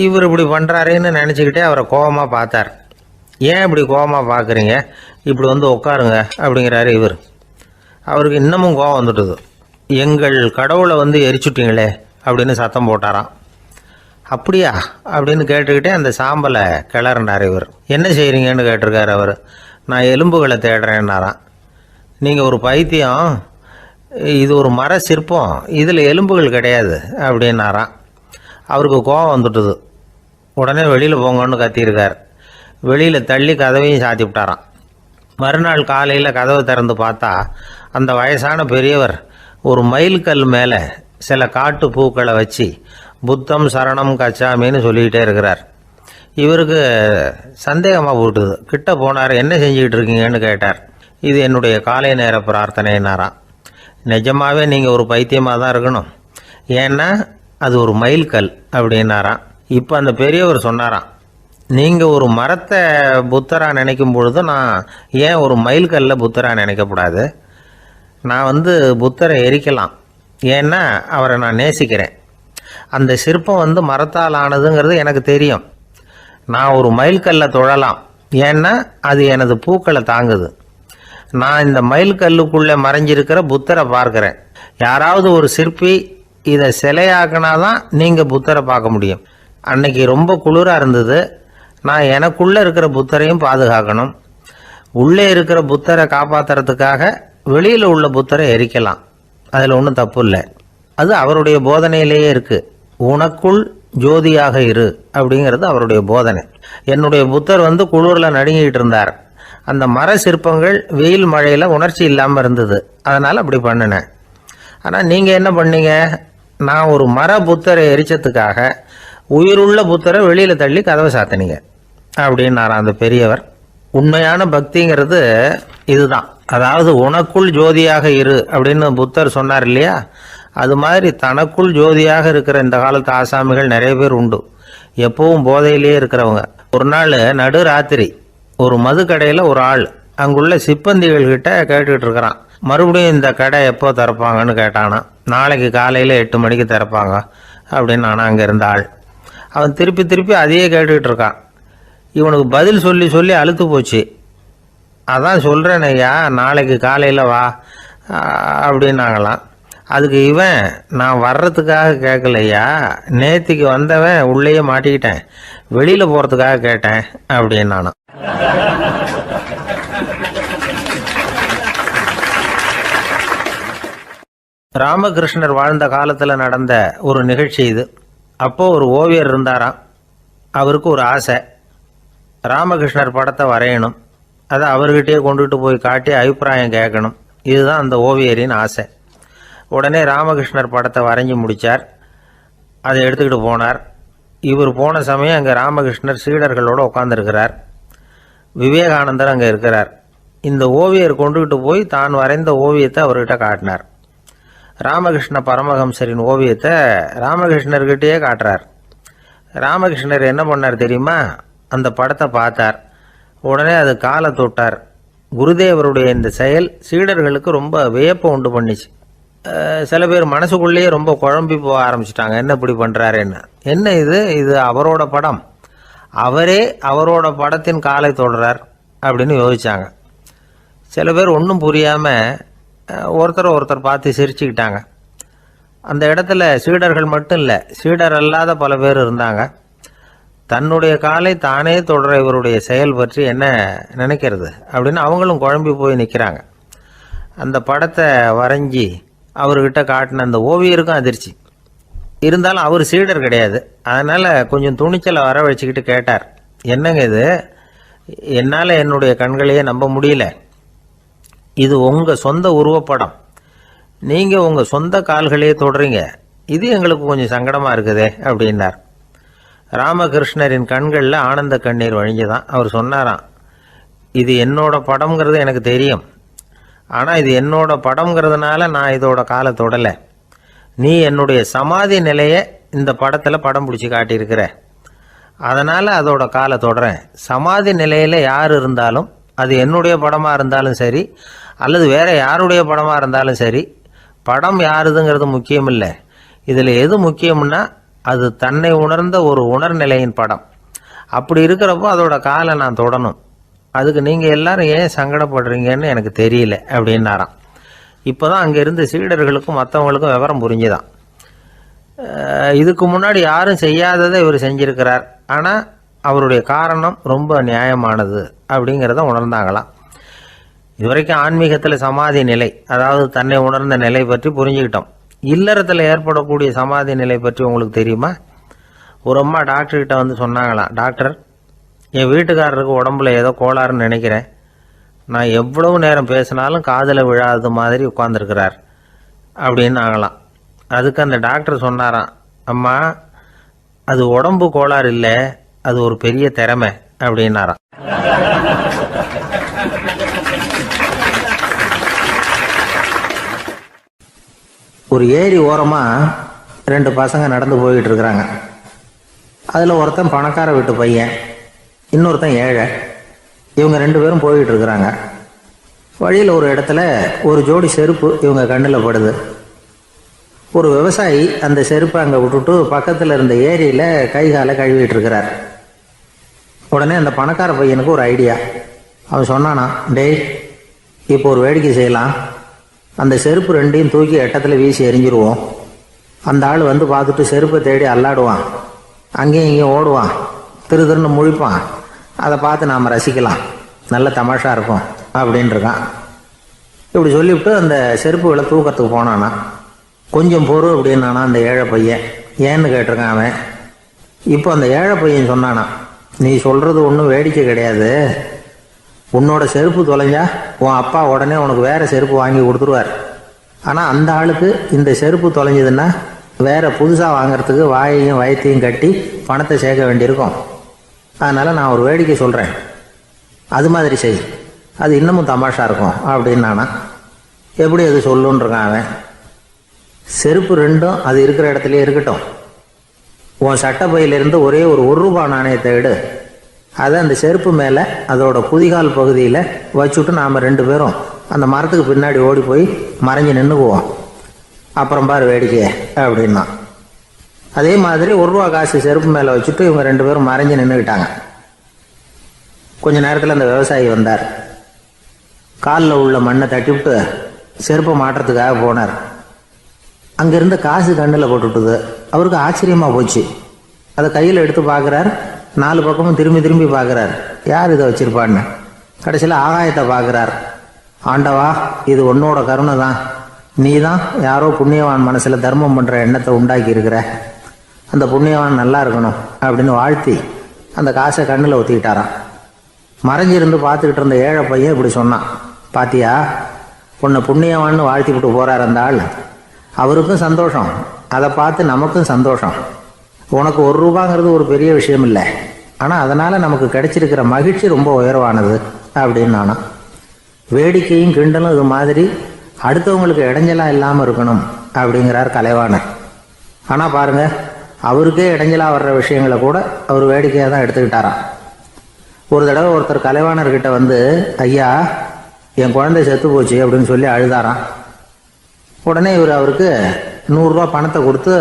இவர் இப்படி பண்ணுறாருன்னு நினச்சிக்கிட்டே அவரை கோபமாக பார்த்தார். ஏன் இப்படி கோபமாக பார்க்குறீங்க, இப்படி வந்து உட்காருங்க அப்படிங்கிறாரு இவர். அவருக்கு இன்னமும் கோபம் வந்துட்டுது. எங்கள் கடவுளை வந்து எரிச்சுட்டிங்களே அப்படின்னு சத்தம் போட்டாராம். அப்படியா அப்படின்னு கேட்டுக்கிட்டே அந்த சாம்பலை கிளறினார் இவர். என்ன செய்கிறீங்கன்னு கேட்டிருக்காரு அவர். நான் எலும்புகளை தேடுறேன்னாராம். நீங்கள் ஒரு பைத்தியம், இது ஒரு மர சிற்பம், இதில் எலும்புகள் கிடையாது அப்படின்னாராம். அவருக்கு கோபம் வந்துட்டுது. உடனே வெளியில் போங்கன்னு கத்தியிருக்கார். வெளியில் தள்ளி கதவையும் சாத்தி விட்டாராம். மறுநாள் காலையில் கதவை திறந்து பார்த்தா அந்த வயசான பெரியவர் ஒரு மைல்கல் மேலே சில காட்டு பூக்களை வச்சு புத்தம் சரணம் கச்சாமின்னு சொல்லிக்கிட்டே இருக்கிறார். இவருக்கு சந்தேகமாக போட்டுது. கிட்ட போனார். என்ன செஞ்சுக்கிட்டு இருக்கீங்கன்னு கேட்டார். இது என்னுடைய காலை நேர பிரார்த்தனைனாராம். நிஜமாகவே நீங்கள் ஒரு பைத்தியமாக தான் இருக்கணும், ஏன்னா அது ஒரு மைல்கல் அப்படின்னாராம். இப்போ அந்த பெரியவர் சொன்னாராம், நீங்கள் ஒரு மரத்தை புத்தராக நினைக்கும் பொழுது நான் ஏன் ஒரு மைல்கல்ல புத்தராக நினைக்கக்கூடாது? நான் வந்து புத்தரை எரிக்கலாம், ஏன்னா அவரை நான் நேசிக்கிறேன். அந்த சிற்பம் வந்து மரத்தால் ஆனதுங்கிறது எனக்கு தெரியும். நான் ஒரு மைல்கல்லை தொழலாம், ஏன்னா அது எனது பூக்களை தாங்குது. நான் இந்த மைல்கல்லுக்குள்ளே மறைஞ்சிருக்கிற புத்தரை பார்க்குறேன். யாராவது ஒரு சிற்பி இதை சிலையாக்கினாதான் நீங்கள் புத்தரை பார்க்க முடியும். அன்னைக்கு ரொம்ப குளிராக இருந்தது. நான் எனக்குள்ளே இருக்கிற புத்தரையும் பாதுகாக்கணும். உள்ளே இருக்கிற புத்தரை காப்பாற்றுறதுக்காக வெளியில் உள்ள புத்தரை எரிக்கலாம், அதில் ஒன்றும் தப்பு இல்லை. அது அவருடைய போதனையிலேயே இருக்குது. உனக்குள் ஜோதியாக இரு அப்படிங்கிறது அவருடைய போதனை. என்னுடைய புத்தர் வந்து குளிரில் நடுங்கிட்டு இருந்தார். அந்த மர சிற்பங்கள் வெயில் மழையில் உணர்ச்சி இல்லாமல் இருந்தது, அதனால் அப்படி பண்ணினேன். ஆனால் நீங்கள் என்ன பண்ணீங்க? நான் ஒரு மர புத்தரை எரிச்சதுக்காக உயிருள்ள புத்தரை வெளியில் தள்ளி கதவை சாத்தினீங்க அப்படின்னாராம் அந்த பெரியவர். உண்மையான பக்திங்கிறது இதுதான். அதாவது உனக்குள் ஜோதியாக இரு அப்படின்னு புத்தர் சொன்னார் இல்லையா, அது மாதிரி தனக்குள் ஜோதியாக இருக்கிற இந்த காலத்து ஆசாமிகள் நிறைய பேர் உண்டு. எப்பவும் போதையிலேயே இருக்கிறவங்க. ஒரு நாள் நடு ராத்திரி ஒரு மது கடையில் ஒரு ஆள் அங்குள்ள சிப்பந்திகள் கிட்ட கேட்டுக்கிட்டு இருக்கிறான். மறுபடியும் இந்த கடை எப்போ திறப்பாங்கன்னு கேட்டானா. நாளைக்கு காலையில் 8 மணிக்கு திறப்பாங்க அப்படின்னு நானும் அங்கே இருந்த ஆள். அவன் திருப்பி திருப்பி அதையே கேட்டுக்கிட்டு இருக்கான். இவனுக்கு பதில் சொல்லி சொல்லி அழுத்து போச்சு. அதான் சொல்கிறேன் ஐயா, நாளைக்கு காலையில் வா அப்படின்னாங்களாம். அதுக்கு இவன், நான் வர்றதுக்காக கேட்கலையா, நேத்திக்கு வந்தவன் உள்ளேயே மாட்டிக்கிட்டேன், வெளியில் போகிறதுக்காக கேட்டேன் அப்படின்னு நானும். ராமகிருஷ்ணர் வாழ்ந்த காலத்தில் நடந்த ஒரு நிகழ்ச்சி இது. அப்போது ஒரு ஓவியர் இருந்தாராம். அவருக்கு ஒரு ஆசை, ராமகிருஷ்ணர் படத்தை வரையணும், அதை அவர்கிட்டயே கொண்டுகிட்டு போய் காட்டி அபிப்பிராயம் கேட்கணும். இதுதான் அந்த ஓவியரின் ஆசை. உடனே ராமகிருஷ்ணர் படத்தை வரைஞ்சி முடித்தார். அதை எடுத்துக்கிட்டு போனார். இவர் போன சமயம் அங்கே ராமகிருஷ்ணர் சீடர்களோடு உட்காந்துருக்கிறார். விவேகானந்தர் அங்கே இருக்கிறார். இந்த ஓவியர் கொண்டுகிட்டு போய் தான் வரைந்த ஓவியத்தை அவர்கிட்ட காட்டினார். ராமகிருஷ்ண பரமஹம்சரின் ஓவியத்தை ராமகிருஷ்ணர்கிட்டயே காட்டுறார். ராமகிருஷ்ணர் என்ன பண்ணார் தெரியுமா? அந்த படத்தை பார்த்தார். உடனே அது காலை தொட்டார். குருதேவருடைய இந்த செயல் சீடர்களுக்கு ரொம்ப வியப்பை உண்டு பண்ணிச்சு. சில பேர் மனசுக்குள்ளேயே ரொம்ப குழம்பி போக ஆரம்பிச்சிட்டாங்க, என்ன இப்படி பண்ணுறாருன்னு. என்ன இது அவரோட படம், அவரே அவரோட படத்தின் காலை தொடுறார் அப்படின்னு யோசிச்சாங்க. சில பேர் ஒன்றும் புரியாமல் ஒருத்தர் பார்த்து சிரிச்சுக்கிட்டாங்க. அந்த இடத்துல சீடர்கள் மட்டும் இல்லை, சீடர் அல்லாத பல பேர் இருந்தாங்க. தன்னுடைய காலை தானே தொடர இவருடைய செயல் பற்றி என்ன நினைக்கிறது அப்படின்னு அவங்களும் குழம்பி போய் நிற்கிறாங்க. அந்த படத்தை வரைஞ்சி அவர்கிட்ட காட்டின அந்த ஓவியருக்கும் அதிர்ச்சி. இருந்தாலும் அவர் சீடர் கிடையாது, அதனால் கொஞ்சம் துணிச்சலை வரவழைச்சிக்கிட்டு கேட்டார், என்னங்க இது, என்னால் என்னுடைய கண்களையே நம்ப முடியல, இது உங்கள் சொந்த உருவப்படம், நீங்கள் உங்கள் சொந்த கால்களையே தொடுறீங்க, இது எங்களுக்கு கொஞ்சம் சங்கடமாக இருக்குதே அப்படின்னார். ராமகிருஷ்ணரின் கண்களில் ஆனந்த கண்ணீர் வழிஞ்சுதான். அவர் சொன்னாராம், இது என்னோட படம்ங்கிறது எனக்கு தெரியும். ஆனால் இது என்னோட படம்ங்கிறதுனால நான் இதோட காலை தொடலை. நீ என்னுடைய சமாதி நிலையை இந்த படத்தில் படம் பிடிச்சி காட்டியிருக்கிற, அதனால் அதோட காலை தொடறேன். சமாதி நிலையில் யார் இருந்தாலும், அது என்னுடைய படமாக இருந்தாலும் சரி அல்லது வேறு யாருடைய படமாக இருந்தாலும் சரி, படம் யாருதுங்கிறது முக்கியம் இல்லை. இதில் எது முக்கியம்னா அது தன்னை உணர்ந்த ஒரு உணர்நிலையின் படம். அப்படி இருக்கிறப்போ அதோட காலை நான் தொடணும். அதுக்கு நீங்கள் எல்லாரும் ஏன் சங்கடப்படுறீங்கன்னு எனக்கு தெரியல அப்படின்னாராம். இப்போ தான் அங்கே இருந்த சீடர்களுக்கும் மற்றவங்களுக்கும் விவரம் புரிஞ்சுதான். இதுக்கு முன்னாடி யாரும் செய்யாததை இவர் செஞ்சிருக்கிறார், ஆனால் அவருடைய காரணம் ரொம்ப நியாயமானது அப்படிங்கிறத உணர்ந்தாங்களாம். இதுவரைக்கும் ஆன்மீகத்தில் சமாதி நிலை, அதாவது தன்னை உணர்ந்த நிலை பற்றி புரிஞ்சுக்கிட்டோம். இல்லறத்தில் ஏற்படக்கூடிய சமாதி நிலை பற்றி உங்களுக்கு தெரியுமா? ஒரு அம்மா டாக்டர்கிட்ட வந்து சொன்னாங்களாம், டாக்டர், என் வீட்டுக்காரருக்கு உடம்புல ஏதோ கோளாறுன்னு நினைக்கிறேன். நான் எவ்வளவு நேரம் பேசினாலும் காதில் விழாதது மாதிரி உட்கார்ந்துருக்கிறார் அப்படின்னு ஆகலாம். அதுக்கு அந்த டாக்டர் சொன்னாராம், அம்மா, அது உடம்பு கோளாறு இல்லை, அது ஒரு பெரிய திறமை அப்படின்னாராம். ஒரு ஏரி ஓரமாக 2 பசங்க நடந்து போய்கிட்டு இருக்கிறாங்க. அதில் ஒருத்தன் பணக்கார வீட்டு பையன், இன்னொருத்தன் ஏழை. இவங்க 2 பேரும் போய்கிட்டு இருக்கிறாங்க. வழியில் ஒரு இடத்துல ஒரு ஜோடி செருப்பு இவங்க கண்ணில் படுது. ஒரு விவசாயி அந்த செருப்பை அங்கே விட்டுட்டு பக்கத்தில் இருந்த ஏரியில் கை காலை கழுவிட்டு இருக்கிறார். உடனே அந்த பணக்கார பையனுக்கு ஒரு ஐடியா. அவன் சொன்னானா, டேய், இப்போ ஒரு வேடிக்கை செய்யலாம். அந்த செருப்பு 2ஐயும் தூக்கி எட்டத்தில் வீசி எரிஞ்சிருவோம். அந்த ஆள் வந்து பார்த்துட்டு செருப்பை தேடி அல்லாடுவான், அங்கேயும் இங்கேயும் ஓடுவான், திருன்னு முழிப்பான். அதை பார்த்து நாம் ரசிக்கலாம், நல்ல தமாஷா இருக்கும் அப்படின்ட்டுருக்கான். இப்படி சொல்லிவிட்டு அந்த செருப்புகளை தூக்கத்துக்கு போனானா. கொஞ்சம் பொறு அப்படின்னானா அந்த ஏழை பையன். ஏன்னு கேட்டிருக்கான் அவன். இப்போ அந்த ஏழை பையன் சொன்னானா, நீ சொல்கிறது ஒன்றும் வேடிக்கை கிடையாது. உன்னோட செருப்பு தொலைஞ்சா உன் அப்பா உடனே உனக்கு வேறு செருப்பு வாங்கி கொடுத்துருவார். ஆனால் அந்த ஆளுக்கு இந்த செருப்பு தொலைஞ்சதுன்னா வேறு புதுசாக வாங்கிறதுக்கு வாயையும் வயத்தையும் கட்டி பணத்தை சேர்க்க வேண்டியிருக்கும். அதனால் நான் ஒரு வேடிக்கை சொல்கிறேன், அது மாதிரி செய், அது இன்னமும் தமாஷா இருக்கும் அப்படின்னு நானா. எப்படி அது சொல்லுன்றிருக்கான் அவன். செருப்பு 2ம் அது இருக்கிற இடத்துலையே இருக்கட்டும். உன் சட்டை பையிலிருந்து ஒரே ஒரு ரூபா நாணயத்தை எடு. அதை அந்த செருப்பு மேலே அதோட குதிகால் பகுதியில் வச்சுட்டு நாம் 2 பேரும் அந்த மரத்துக்கு பின்னாடி ஓடி போய் மறைஞ்சு நின்றுக்குவோம். அப்புறம் பாரு வேடிக்கை அப்படின்னா. அதே மாதிரி 1 ரூபா காசு செருப்பு மேலே வச்சுட்டு இவங்க 2 பேரும் மறைஞ்சு நின்றுக்கிட்டாங்க. கொஞ்ச நேரத்தில் அந்த விவசாயி வந்தார். காலில் உள்ள மண்ணை தட்டிவிட்டு செருப்பை மாட்டுறதுக்காக போனார். அங்கேருந்து காசு கண்ணில் போட்டுவிட்டுது. அவருக்கு ஆச்சரியமாக போச்சு. அதை கையில் எடுத்து பார்க்குறார். 4 பக்கமும் திரும்பி திரும்பி பார்க்குறார், யார் இதை வச்சிருப்பான்னு. கடைசியில் ஆகாயத்தை பார்க்குறார். ஆண்டவா, இது உன்னோட கருணை தான். நீ தான் யாரோ புண்ணியவான் மனசில் தர்மம் பண்ணுற எண்ணத்தை உண்டாக்கி இருக்கிற. அந்த புண்ணியவான் நல்லா இருக்கணும் அப்படின்னு வாழ்த்தி அந்த காசை கண்ணில் ஒத்திக்கிட்டாரான். மறைஞ்சிருந்து பார்த்துக்கிட்டு இருந்த ஏழை பையன் இப்படி சொன்னான், பாத்தியா, உன்னை புண்ணியவான்னு வாழ்த்தி விட்டு போகிறார் அந்த ஆள். அவருக்கும் சந்தோஷம், அதை பார்த்து நமக்கும் சந்தோஷம். உனக்கு 1 ரூபாங்கிறது ஒரு பெரிய விஷயம் இல்லை, ஆனால் அதனால் நமக்கு கிடைச்சிருக்கிற மகிழ்ச்சி ரொம்ப உயர்வானது அப்படின்னு நானா. வேடிக்கையும் கிண்டலும் இது மாதிரி அடுத்தவங்களுக்கு இடைஞ்சலாக இல்லாமல் இருக்கணும் அப்படிங்கிறார் கலைவாணர். ஆனால் பாருங்கள், அவருக்கே இடைஞ்சலாக வர்ற விஷயங்களை கூட அவர் வேடிக்கையாக தான் எடுத்துக்கிட்டாராம். ஒரு தடவை ஒருத்தர் கலைவாணர்கிட்ட வந்து, ஐயா, என் குழந்தை செத்து போச்சு அப்படின்னு சொல்லி அழுதாராம். உடனே இவர் அவருக்கு 100 ரூபா பணத்தை கொடுத்து,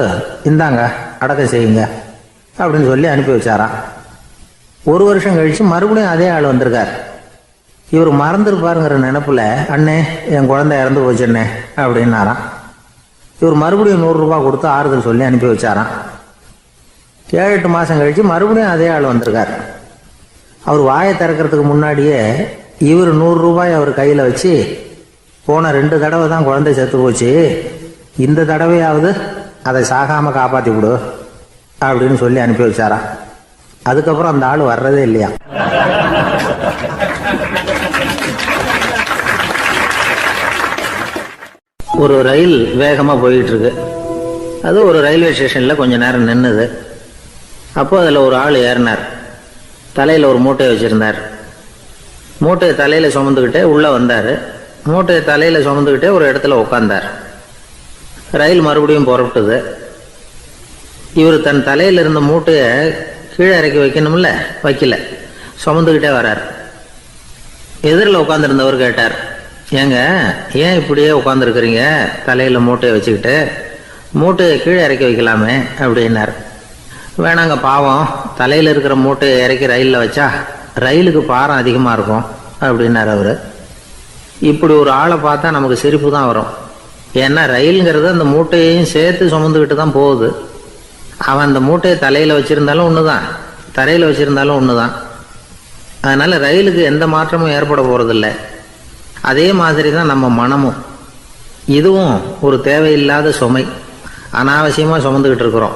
இந்தாங்க அடக்கம் செய்யுங்க அப்படின்னு சொல்லி அனுப்பி வச்சாராம். 1 வருஷம் கழித்து மறுபடியும் அதே ஆள் வந்திருக்கார். இவர் மறந்துருப்பாருங்கிற நினைப்புல, அண்ணே, என் குழந்தை இறந்து போச்சுண்ணே அப்படின்னாராம். இவர் மறுபடியும் 100 ரூபா கொடுத்து ஆறுதல் சொல்லி அனுப்பி வச்சாராம். 7-8 மாதம் கழித்து மறுபடியும் அதே ஆள் வந்திருக்கார். அவர் வாயை திறக்கிறதுக்கு முன்னாடியே இவர் 100 ரூபாய் அவர் கையில் வச்சு, போன 2 தடவை தான் குழந்தை செத்து போச்சு, இந்த தடவையாவது அதை சாகாமல் காப்பாற்றி விடு அப்படின்னு சொல்லி அனுப்பி வச்சாராம். அதுக்கப்புறம் அந்த ஆள் வர்றதே இல்லையா. ஒரு ரயில் வேகமாக போயிட்டு இருக்கு. அது ஒரு ரயில்வே ஸ்டேஷனில் கொஞ்ச நேரம் நின்றுது. அப்போ அதில் ஒரு ஆள் ஏறினார். தலையில் ஒரு மூட்டையை வச்சுருந்தார். மூட்டையை தலையில் சுமந்துக்கிட்டே உள்ளே வந்தார். மூட்டையை தலையில் சுமந்துக்கிட்டே ஒரு இடத்துல உட்காந்தார். ரயில் மறுபடியும் புறப்பட்டது. இவர் தன் தலையில் இருந்த மூட்டையை கீழே இறக்கி வைக்கணும்ல, வைக்கல, சுமந்துக்கிட்டே வர்றார். எதிரில் உட்காந்துருந்தவர் கேட்டார், ஏங்க ஏன் இப்படியே உட்காந்துருக்குறீங்க தலையில் மூட்டையை வச்சுக்கிட்டு, மூட்டையை கீழே இறக்கி வைக்கலாமே அப்படின்னார். வேணாங்க, பாவம், தலையில் இருக்கிற மூட்டையை இறக்கி ரயிலில் வச்சா ரயிலுக்கு பாரம் அதிகமாக இருக்கும் அப்படின்னார் அவர். இப்படி ஒரு ஆளை பார்த்தா நமக்கு சிரிப்பு தான் வரும். ஏன்னா ரயிலுங்கிறது அந்த மூட்டையையும் சேர்த்து சுமந்துக்கிட்டு தான் போகுது. அவன் அந்த மூட்டையை தலையில் வச்சுருந்தாலும் ஒன்று தான், தரையில் வச்சுருந்தாலும் ஒன்று தான். அதனால் ரயிலுக்கு எந்த மாற்றமும் ஏற்பட போகிறதில்ல. அதே மாதிரி தான் நம்ம மனமும். இதுவும் ஒரு தேவையில்லாத சுமை, அனாவசியமாக சுமந்துக்கிட்டு இருக்கிறோம்.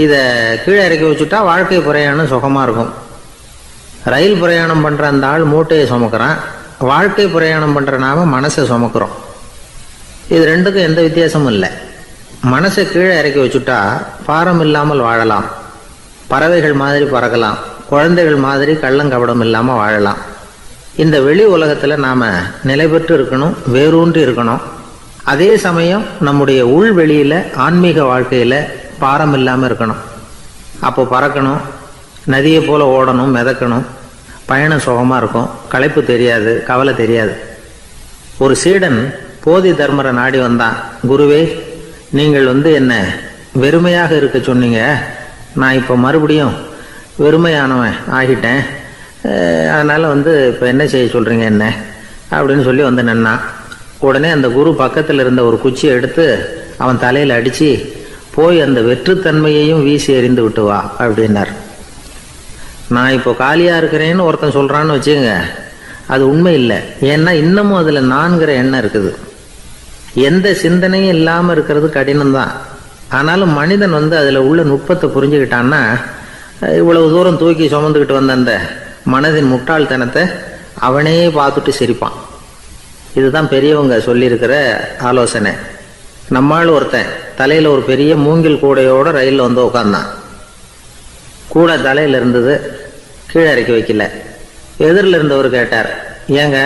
இதை கீழே இறக்கி வச்சுட்டா வாழ்க்கை பிரயாணம் சுகமாக இருக்கும். ரயில் பிரயாணம் பண்ணுற அந்த ஆள் மூட்டையை சுமக்கிறான், வாழ்க்கை பிரயாணம் பண்ணுற நாம மனசை சுமக்கிறோம். இது ரெண்டுக்கும் எந்த வித்தியாசமும் இல்லை. மனசை கீழே இறக்கி வச்சுட்டா பாரம் இல்லாமல் வாழலாம், பறவைகள் மாதிரி பறக்கலாம், குழந்தைகள் மாதிரி கள்ளங்கபடம் இல்லாமல் வாழலாம். இந்த வெளி உலகத்தில் நாம் நிலை பெற்று இருக்கணும், வேரூன்றி இருக்கணும். அதே சமயம் நம்முடைய உள்வெளியில் ஆன்மீக வாழ்க்கையில் பாரம் இல்லாமல் இருக்கணும். அப்போ பறக்கணும், நதியை போல் ஓடணும், மிதக்கணும், பயணம் சுகமாக இருக்கும், களைப்பு தெரியாது, கவலை தெரியாது. ஒரு சீடன் போதி தர்மரை நாடி வந்தான். குருவே, நீங்கள் என்ன வெறுமையாக இருக்க சொன்னீங்க, நான் இப்போ மறுபடியும் வெறுமையானவன் ஆகிட்டேன், அதனால் இப்போ என்ன செய்ய சொல்கிறீங்க என்ன அப்படின்னு சொல்லி நின்னான். உடனே அந்த குரு பக்கத்தில் இருந்த ஒரு குச்சியை எடுத்து அவன் தலையில் அடித்து, போய் அந்த வெற்றுத்தன்மையையும் வீசி எறிந்து விட்டு வா அப்படின்னார். நான் இப்போ காலியாக இருக்கிறேன்னு ஒருத்தன் சொல்கிறான்னு வச்சுங்க, அது உண்மை இல்லை. ஏன்னா இன்னமும் அதில் நான்கிற எண்ணம் இருக்குது. எந்த சிந்தனையும் இல்லாமல் இருக்கிறது கடினம்தான். ஆனாலும் மனிதன் அதில் உள்ள நுட்பத்தை புரிஞ்சுக்கிட்டான்னா இவ்வளவு தூரம் தூக்கி சுமந்துக்கிட்டு வந்த அந்த மனதின் முட்டாள்தனத்தை அவனே பார்த்துட்டு சிரிப்பான். இதுதான் பெரியவங்க சொல்லியிருக்கிற ஆலோசனை. நம்மால் ஒருத்தன் தலையில் ஒரு பெரிய மூங்கில் கூடையோட ரயிலில் உட்காந்தான். கூடை தலையில் இருந்தது, கீழே இறக்கி வைக்கல. எதிரில் இருந்தவர் கேட்டார், ஏங்க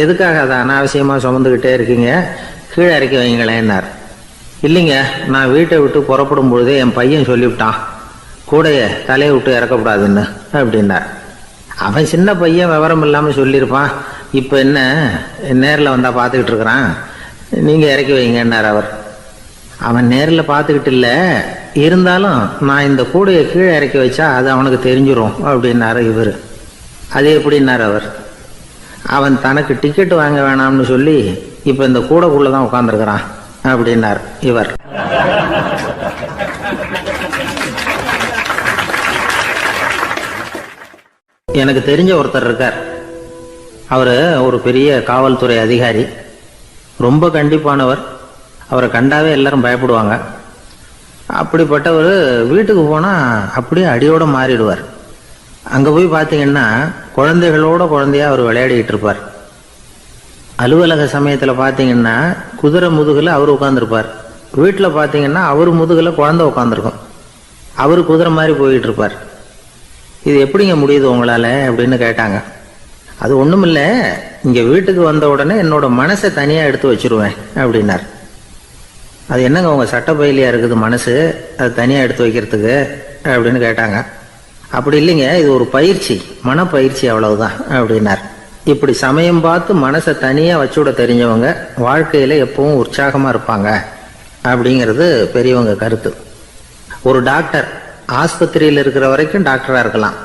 எதுக்காக அதை அனாவசியமாக சுமந்துக்கிட்டே இருக்கீங்க, கீழே இறக்கி வைங்களேன்னார். இல்லைங்க, நான் வீட்டை விட்டு புறப்படும் பொழுதே என் பையன் சொல்லிவிட்டான், கூடையை தலையை விட்டு இறக்கக்கூடாதுன்னு அப்படின்னார். அவன் சின்ன பையன், விவரம் இல்லாமல் சொல்லியிருப்பான். இப்போ என்ன நேரில் வந்தால் பார்த்துக்கிட்டு இருக்கிறான், நீங்கள் இறக்கி வைங்கன்னார் அவர். அவன் நேரில் பார்த்துக்கிட்டு இல்லை, இருந்தாலும் நான் இந்த கூடையை கீழே இறக்கி வச்சா அது அவனுக்கு தெரிஞ்சிடும் அப்படின்னாரு இவர். அது எப்படின்னார் அவர். அவன் தனக்கு டிக்கெட் வாங்க வேணாம்னு சொல்லி இப்போ இந்த கூடைக்குள்ளே தான் உட்காந்துருக்கிறான் அப்படின்னார் இவர். எனக்கு தெரிஞ்ச ஒருத்தர் இருக்கார். அவர் ஒரு பெரிய காவல்துறை அதிகாரி, ரொம்ப கண்டிப்பானவர். அவரை கண்டாவே எல்லாரும் பயப்படுவாங்க. அப்படிப்பட்டவர் வீட்டுக்கு போனால் அப்படியே அடியோடு மாறிடுவார். அங்கே போய் பார்த்தீங்கன்னா குழந்தைகளோட குழந்தையாக அவர் விளையாடிக்கிட்டு இருப்பார். அலுவலக சமயத்தில் பார்த்தீங்கன்னா குதிரை முதுகில் அவர் உட்காந்துருப்பார். வீட்டில் பார்த்தீங்கன்னா அவர் முதுகில் குழந்தை உட்காந்துருக்கும். அவர் குதிரை மாதிரி போய்கிட்டு இருப்பார். இது எப்படிங்க முடியுது உங்களால் அப்படின்னு கேட்டாங்க. அது ஒன்றும் இல்லை, இங்கே வீட்டுக்கு வந்த உடனே என்னோட மனசை தனியாக எடுத்து வச்சுருவேன் அப்படின்னார். அது என்னங்க உங்கள் சட்டப்பையிலையாக இருக்குது மனசு, அது தனியாக எடுத்து வைக்கிறதுக்கு அப்படின்னு கேட்டாங்க. அப்படி இல்லைங்க, இது ஒரு பயிற்சி, மனப்பயிற்சி, அவ்வளவுதான் அப்படின்னார். இப்படி சமயம் பார்த்து மனசை தனியாக வச்சுவிட தெரிஞ்சவங்க வாழ்க்கையில் எப்பவும் உற்சாகமாக இருப்பாங்க அப்படிங்கிறது பெரியவங்க கருத்து. ஒரு டாக்டர் ஆஸ்பத்திரியில் இருக்கிற வரைக்கும் டாக்டராக இருக்கலாம்.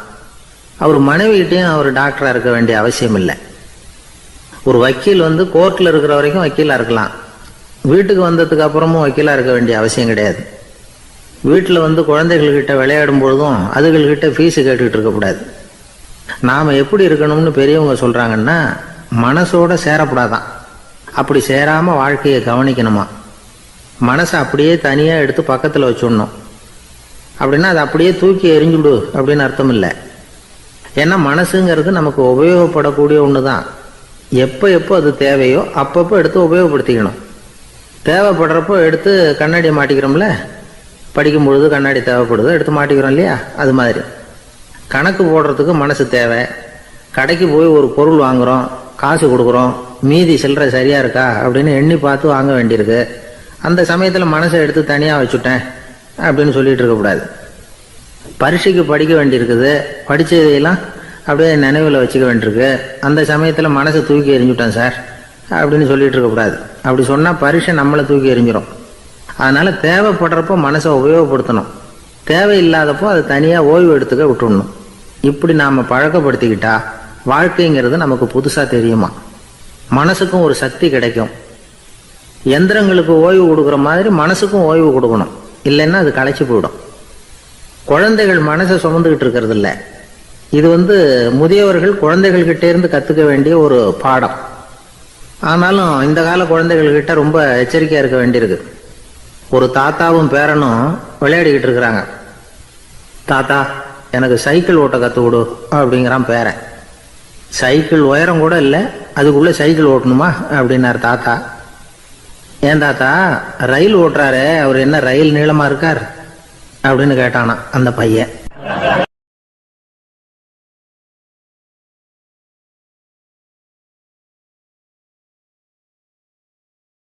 அவர் மனைவிகிட்டையும் அவர் டாக்டராக இருக்க வேண்டிய அவசியம் இல்லை. ஒரு வக்கீல் கோர்ட்டில் இருக்கிற வரைக்கும் வக்கீலாக இருக்கலாம். வீட்டுக்கு வந்ததுக்கு அப்புறமும் வக்கீலாக இருக்க வேண்டிய அவசியம் கிடையாது. வீட்டில் குழந்தைகள்கிட்ட விளையாடும் பொழுதும் அதுகள்கிட்ட ஃபீஸு கேட்டுக்கிட்டு இருக்கக்கூடாது. நாம் எப்படி இருக்கணும்னு பெரியவங்க சொல்கிறாங்கன்னா, மனசோட சேரப்படாதான். அப்படி சேராமல் வாழ்க்கையை கவனிக்கணுமா. மனசை அப்படியே தனியாக எடுத்து பக்கத்தில் வச்சுடணும். அப்படின்னா அதை அப்படியே தூக்கி எறிஞ்சுடு அப்படின்னு அர்த்தம் இல்லை. ஏன்னா மனசுங்கிறது நமக்கு உபயோகப்படக்கூடிய ஒன்று தான். எப்போ எப்போ அது தேவையோ அப்பப்போ எடுத்து உபயோகப்படுத்திக்கணும். தேவைப்படுறப்போ எடுத்து கண்ணாடியை மாட்டிக்கிறோம்ல, படிக்கும் பொழுது கண்ணாடி தேவைப்படுது, எடுத்து மாட்டிக்கிறோம் இல்லையா, அது மாதிரி கணக்கு போடுறதுக்கு மனசு தேவை, கடைக்கு போய் ஒரு பொருள் வாங்குறோம், காசு கொடுக்குறோம், மீதி சில்லறை சரியா இருக்கா அப்படின்னு எண்ணி பார்த்து வாங்க வேண்டியிருக்கு. அந்த சமயத்தில் மனசை எடுத்து தனியாக வச்சுட்டேன் அப்படின்னு சொல்லிட்டு இருக்கக்கூடாது. பரீட்சைக்கு படிக்க வேண்டியிருக்குது, படித்ததையெல்லாம் அப்படியே நினைவில் வச்சுக்க வேண்டியிருக்கு. அந்த சமயத்தில் மனசை தூக்கி எறிஞ்சுட்டேன் சார் அப்படின்னு சொல்லிட்டு இருக்கக்கூடாது. அப்படி சொன்னால் பரீட்சை நம்மளை தூக்கி எறிஞ்சிடும். அதனால் தேவைப்படுறப்போ மனசை உபயோகப்படுத்தணும், தேவையில்லாதப்போ அதை தனியாக ஓய்வு எடுத்துக்க விட்டுடணும். இப்படி நாம் பழக்கப்படுத்திக்கிட்டா வாழ்க்கைங்கிறது நமக்கு புதுசாக தெரியுமா. மனசுக்கும் ஒரு சக்தி கிடைக்கும். எந்திரங்களுக்கு ஓய்வு கொடுக்குற மாதிரி மனசுக்கும் ஓய்வு கொடுக்கணும், இல்லைன்னா அது களைச்சி போயிடும். குழந்தைகள் மனசை சுமந்துக்கிட்டு இருக்கிறது இல்லை. இது முதியவர்கள் குழந்தைகள்கிட்ட இருந்து கற்றுக்க வேண்டிய ஒரு பாடம். ஆனாலும் இந்த கால குழந்தைகள்கிட்ட ரொம்ப எச்சரிக்கையாக இருக்க வேண்டியிருக்கு. ஒரு தாத்தாவும் பேரனும் விளையாடிக்கிட்டு இருக்கிறாங்க. தாத்தா, எனக்கு சைக்கிள் ஓட்ட கற்றுக் கொடு அப்படிங்கிறான் பேரன். சைக்கிள் உயரம் கூட இல்லை, அதுக்குள்ளே சைக்கிள் ஓட்டணுமா அப்படின்னார் தாத்தா. ஏன் தாத்தா, ரயில் ஓட்டுறாரு, அவர் என்ன ரயில் நீளமாக இருக்கார் அப்படின்னு கேட்டானா அந்த பையன்.